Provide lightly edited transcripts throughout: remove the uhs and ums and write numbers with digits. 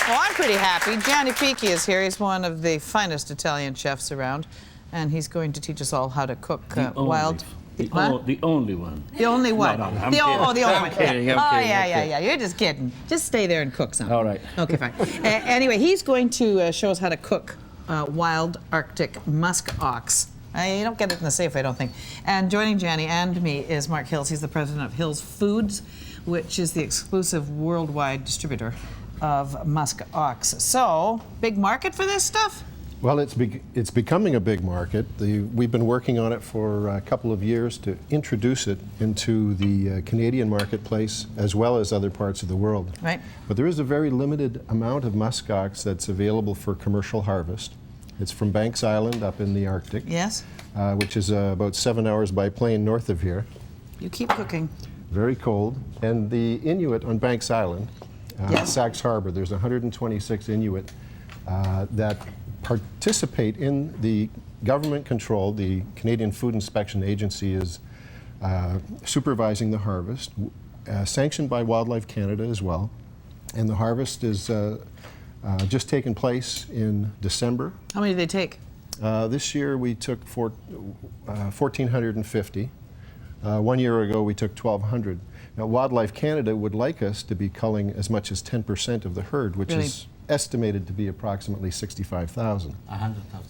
Well, I'm pretty happy. Gianni Picchi is here. He's one of the finest Italian chefs around, and he's going to teach us all how to cook wild. The only one. The only one. No, I'm the only I'm one. kidding, Yeah. I'm Oh, kidding, yeah. You're just kidding. Just stay there and cook something. All right. Okay, fine. Anyway, he's going to show us how to cook wild Arctic musk ox. You don't get it in the safe, I don't think. And joining Gianni and me is Mark Hills. He's the president of Hills Foods, which is the exclusive worldwide distributor of musk ox. So, big market for this stuff? Well, it's becoming a big market. We've been working on it for a couple of years to introduce it into the Canadian marketplace as well as other parts of the world. Right. But there is a very limited amount of musk ox that's available for commercial harvest. It's from Banks Island up in the Arctic. Yes. Which is about 7 hours by plane north of here. You keep cooking. Very cold. And the Inuit on Banks Island, Yes. Sax Harbor, there's 126 Inuit that participate in the government-controlled, the Canadian Food Inspection Agency is supervising the harvest, sanctioned by Wildlife Canada as well. And the harvest is just taken place in December. How many do they take? This year we took 1,450. 1 year ago we took 1,200. Now Wildlife Canada would like us to be culling as much as 10% of the herd, which Really? is estimated to be approximately 65,000. 100,000.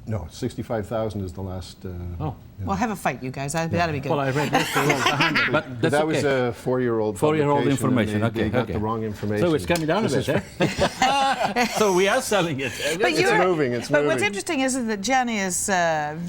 No, 65,000 is the last. Oh. Well, have a fight, you guys. That'd be good. Well, I read this, it was 100, but that's that okay. was a 4-year-old. 4-year-old information. They got the wrong information. So it's coming down a bit, eh? So we are selling it. But It's moving. It's But moving. what's interesting is that Gianni is,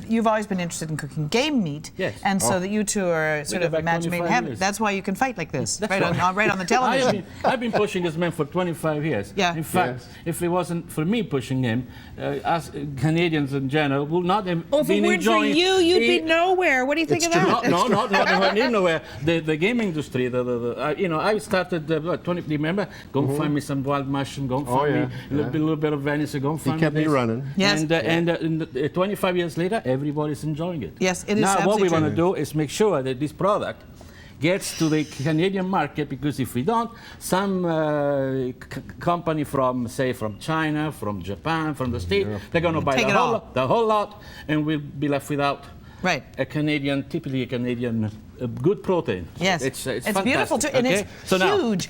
you've always been interested in cooking game meat. Yes. And so that you two are sort go of back a match made in 25 heaven. years. That's why you can fight like this, That's right on the television. I've been pushing this man for 25 years. Yeah. In fact, if it wasn't for me pushing him, us Canadians in general would not have Oh, if been it weren't for enjoying. you, you'd be nowhere. What do you think It's of that? No, nowhere. The game industry, I started, 20, remember? Go and find me some wild mushroom, go and find me a little bit of venison, go and find kept me this. running. Yes. And 25 years later, everybody's enjoying it. Yes, it is Now, what we absolutely want to true. do is make sure that this product gets to the Canadian market, because if we don't, some company from, say, from China, from Japan, from the States, they're going to buy Take it all. the whole lot, and we'll be left without Right. typically a Canadian good protein. Yes. It's beautiful too, fantastic, and okay? it's So now, huge.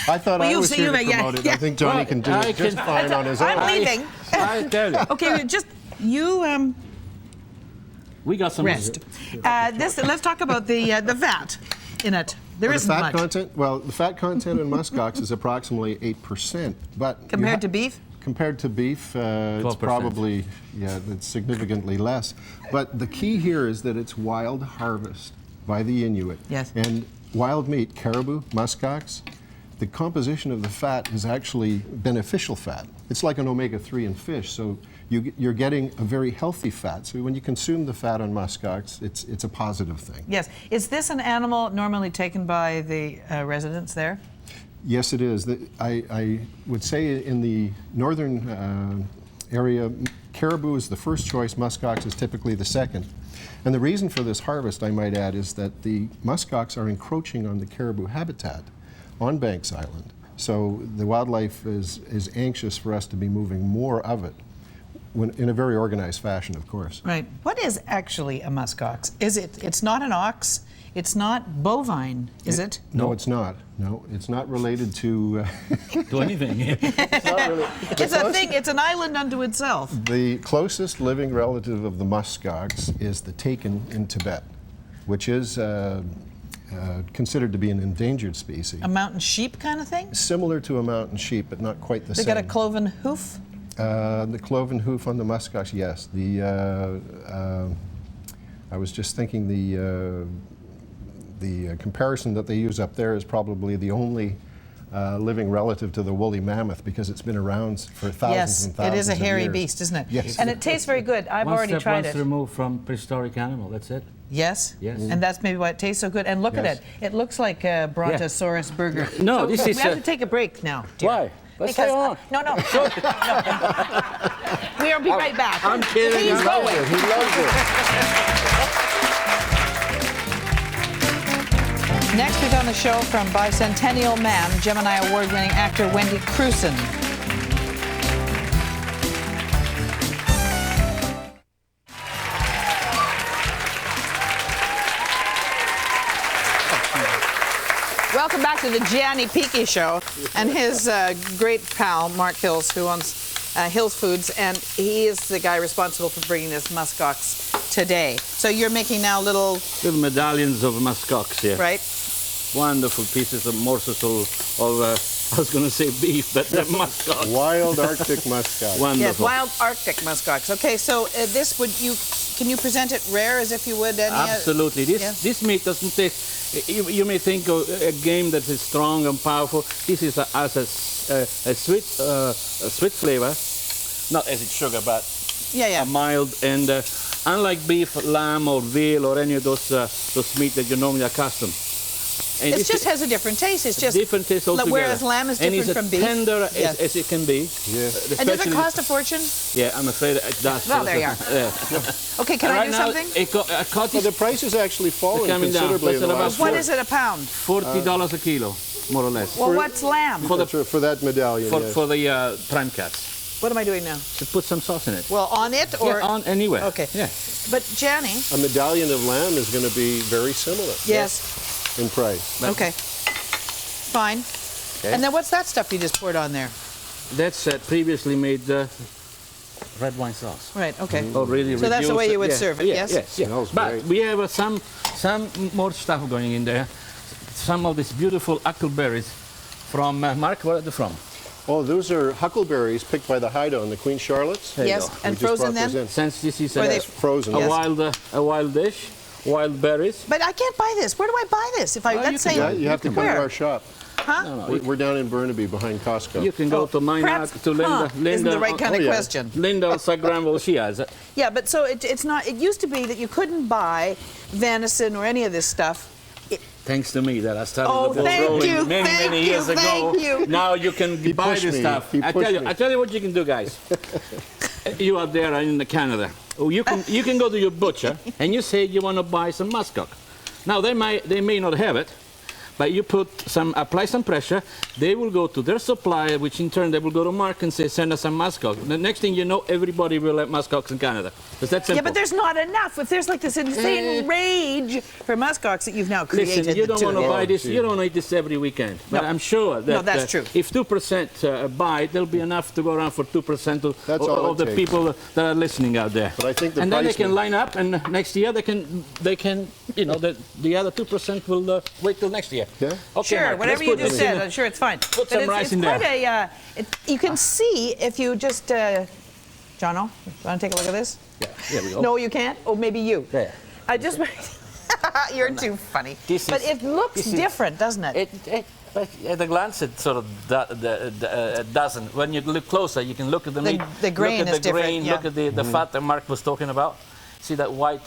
I thought Well, I you was say here to you- yeah, promote it. yeah. I think Johnny can do it just fine on his own. I'm leaving. I tell you, Okay, just you we got some rest. Let's talk about the fat in it. There The isn't fat much content, well, the fat content in muskox is approximately 8%, but you compared to beef. Compared to beef, it's 12%. probably, it's significantly less. But the key here is that it's wild harvest by the Inuit. Yes. And wild meat, caribou, muskox, the composition of the fat is actually beneficial fat. It's like an omega-3 in fish, so you're getting a very healthy fat. So when you consume the fat on muskox, it's a positive thing. Yes. Is this an animal normally taken by the residents there? Yes, it is. I would say in the northern area, caribou is the first choice, muskox is typically the second. And the reason for this harvest, I might add, is that the muskox are encroaching on the caribou habitat on Banks Island. So the wildlife is anxious for us to be moving more of it, in a very organized fashion, of course. Right. What is actually a muskox? It's not an ox. It's not bovine, is it? No, it's not. No, it's not related to... to anything. it's not really, It's a thing. It's an island unto itself. The closest living relative of the muskox is the takin in Tibet, which is considered to be an endangered species. A mountain sheep kind of thing? Similar to a mountain sheep, but not quite the They same. got a cloven hoof? The cloven hoof on the muskox, yes. I was just thinking the comparison that they use up there is probably the only living relative to the woolly mammoth, because it's been around for thousands and thousands of years. Yes, it is a hairy beast, isn't it? Yes. And it tastes very good. I've already tried it. Once removed from prehistoric animal, that's it. Yes? Yes. And that's maybe why it tastes so good. And look at Yes. it. It looks like a Brontosaurus burger. No, So this is we have to take a break now, dear. Why? Let's Because, stay on. no. We'll be right back. I'm kidding. He's I'm going. He loves it. Next week on the show, from Bicentennial Man, Gemini Award-winning actor Wendy Crewson. Welcome back to the Gianni Picchi show, and his great pal Mark Hills, who owns Hills Foods, and he is the guy responsible for bringing this muskox today. So you're making now little medallions of muskox here. Right. Wonderful pieces of morsels of I was going to say beef, but they're muskox. Wild Arctic muskox. Wonderful. Yes, wild Arctic muskox. Okay, so this can you present it rare as if you would any? Absolutely. This meat doesn't taste. You may think of a game that is strong and powerful. This is has a sweet flavor, not as it's sugar, but a mild. And unlike beef, lamb, or veal, or any of those meat that you're normally accustomed. And it just has a different taste. It's just different taste altogether. Whereas lamb is different from beef. And it's as tender as it can be. Yes. And does it cost a fortune? Yeah, I'm afraid it does. Well, there you are. Okay, can I do something? The price has actually fallen considerably in the last What is it a pound? $40 a kilo, more or less. Well, what's lamb? for that medallion. For the prime cuts. What am I doing now? To put some sauce in it. Well, on it or on anywhere. Okay. Yeah. But Gianni. A medallion of lamb is going to be very similar. Yes. In price. Okay. Fine. Okay. And then what's that stuff you just poured on there? That's previously made red wine sauce. Right. Okay. Oh, really? So that's the way you would serve it. Yes. Yes. But we have some more stuff going in there. Some of these beautiful huckleberries from Mark. Where are they from? Oh, those are huckleberries picked by the Haida, the Queen Charlotte's. Yes, and frozen then? Since this is frozen. A wild dish, wild berries. But I can't buy this. Where do I buy this? If I let's say you have to come to our shop. Huh? No, we're down in Burnaby behind Costco. You can go to mine, to Linda. Isn't the right kind of question. Linda Sagramble, she has it. Yeah, but so it's not. It used to be that you couldn't buy venison or any of this stuff. Thanks to me that I started the ball rolling many years ago. Thank you. Now you can buy this stuff. I tell you what you can do, guys. You are there in Canada. Oh, you can go to your butcher and you say you want to buy some muskox. Now they may not have it, but you apply some pressure. They will go to their supplier, which in turn they will go to Mark and say, send us some muskox. The next thing you know, everybody will have muskox in Canada. It's that simple. Yeah, but there's not enough. If there's like this insane rage for muskox that you've now created. Listen, you don't want to buy this. You don't eat this every weekend. But I'm sure that that's true. If 2% buy it, there'll be enough to go around for 2% of the people that are listening out there. But I think and then they can line up, and next year they can, the other 2% will wait till next year. Yeah. Okay, sure, Mark, whatever you just said, I'm sure it's fine. Put some rice in there. You can see if you just, Jono, want to take a look at this? Yeah, here we go. No, you can't? Or maybe you. There. I just, you're too funny. But it looks different, doesn't it? At a glance, it sort of doesn't. When you look closer, you can look at the meat. The grain is different. Look at the fat that Mark was talking about. See that white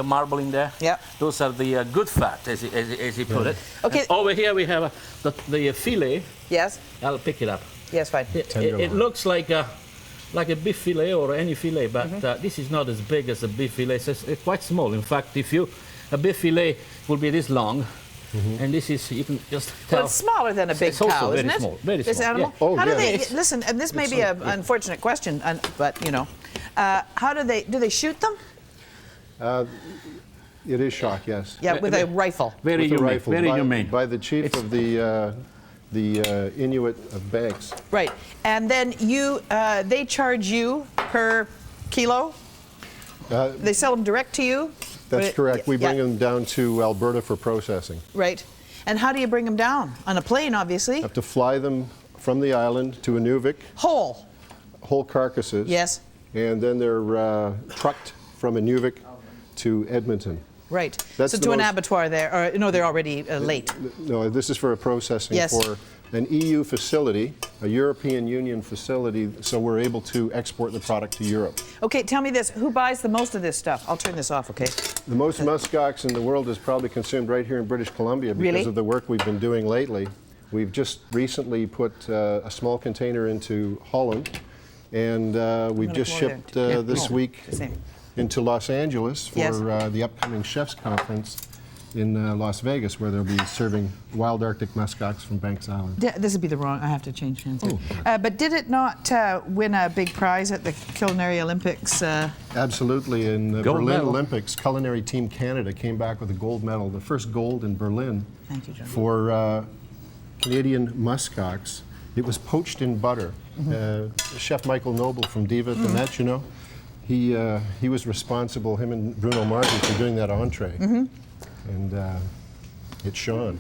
marble in there? Yeah. Those are the good fat, as he put it. Okay. And over here we have the fillet. Yes. I'll pick it up. Yes, fine. It looks like a beef fillet or any fillet, but this is not as big as a beef fillet. It's quite small. In fact, a beef fillet will be this long. And this is, you can just tell. Well, it's smaller than a big cow, isn't it? Small, very small. This animal? Yeah. Oh, how do yeah. they, listen, and this may be an unfortunate question, but how do they shoot them? It is shock, yes. Yeah, with a rifle. Very humane. By the chief of the Inuit of Banks. Right, and then they charge you per kilo? They sell them direct to you? That's correct. We bring them down to Alberta for processing. Right. And how do you bring them down? On a plane, obviously. Have to fly them from the island to Inuvik. Whole carcasses. Yes. And then they're trucked from Inuvik to Edmonton. Right. So to an abattoir there, or no, they're already late. No, this is for a processing for an EU facility, a European Union facility, so we're able to export the product to Europe. Okay, tell me this, who buys the most of this stuff? I'll turn this off, okay? The most muskox in the world is probably consumed right here in British Columbia because of the work we've been doing lately. We've just recently put a small container into Holland, and we've just shipped this week into Los Angeles for the upcoming Chefs Conference. in Las Vegas, where they'll be serving wild Arctic muskox from Banks Island. This would be the wrong. I have to change hands. Oh. But did it not win a big prize at the Culinary Olympics? Absolutely. In the Gold Berlin medal. Olympics, Culinary Team Canada came back with a gold medal, the first gold in Berlin. Thank you, John. For Canadian muskox. It was poached in butter. Chef Michael Noble from Diva at the Met, you know, he was responsible, him and Bruno Martin, for doing that entree. And it shone.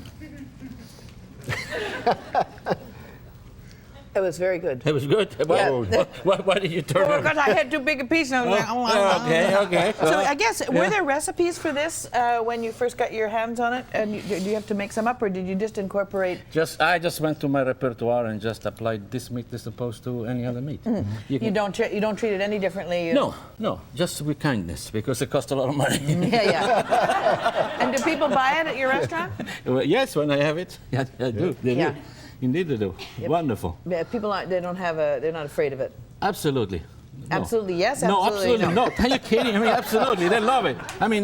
It was very good. It was good. Why did you turn Because I had too big a piece. And I was like, okay. So I guess, were there recipes for this when you first got your hands on it? And do you have to make some up, or did you just incorporate? I just went to my repertoire and just applied this meat as opposed to any other meat. You don't treat it any differently? No, just with kindness, because it costs a lot of money. Yeah. And do people buy it at your restaurant? Well, yes, when I have it, I do. They Yeah. do. Indeed they do. Wonderful. Yeah, people aren't. They're not afraid of it. Absolutely. No. Absolutely yes. No, Absolutely absolutely not. Are you kidding? I mean, absolutely. They love it. I mean,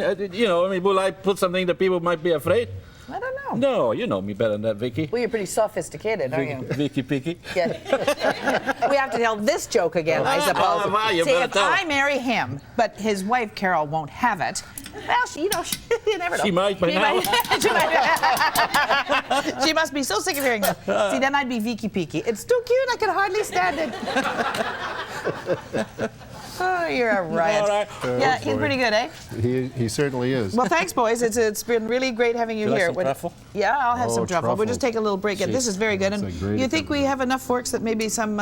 will I put something that people might be afraid? I don't know. No, you know me better than that, Vicki. Well, you're pretty sophisticated, aren't you? Vicki Picchi. Yeah. We have to tell this joke again, I suppose. You See, better if tell I marry him, but his wife Carol won't have it, well, you never know. She might by now. She might. She must be so sick of hearing that. See, then I'd be Vicki Picchi. It's too cute, I could hardly stand it. Oh, you're a riot. All right. Yeah, he's pretty good, eh? He certainly is. Well, thanks, boys. It's been really great having you You like here. some truffle? Yeah, I'll have some Oh, truffle. We'll just truffle. take a little break. And this is very good. That's And a great you think we accompaniment. have enough forks that maybe some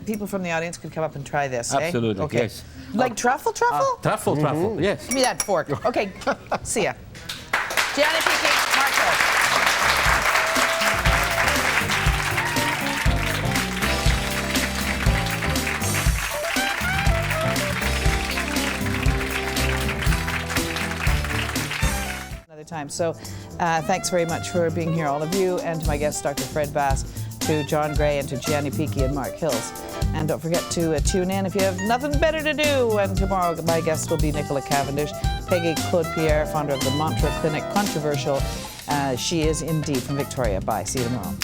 people from the audience could come up and try this? Eh? Absolutely, Okay. yes. Like truffle? Truffle, yes. Give me that fork. Okay. See ya. Gianni, Picchi, Mark Hill. Time. So thanks very much for being here, all of you, and to my guests, Dr. Fred Bass, to John Gray, and to Gianni Picchi and Mark Hills. And don't forget to tune in if you have nothing better to do. And tomorrow, my guests will be Nicola Cavendish, Peggy Claude-Pierre, founder of the Mantra Clinic, controversial. She is indeed from Victoria. Bye. See you tomorrow.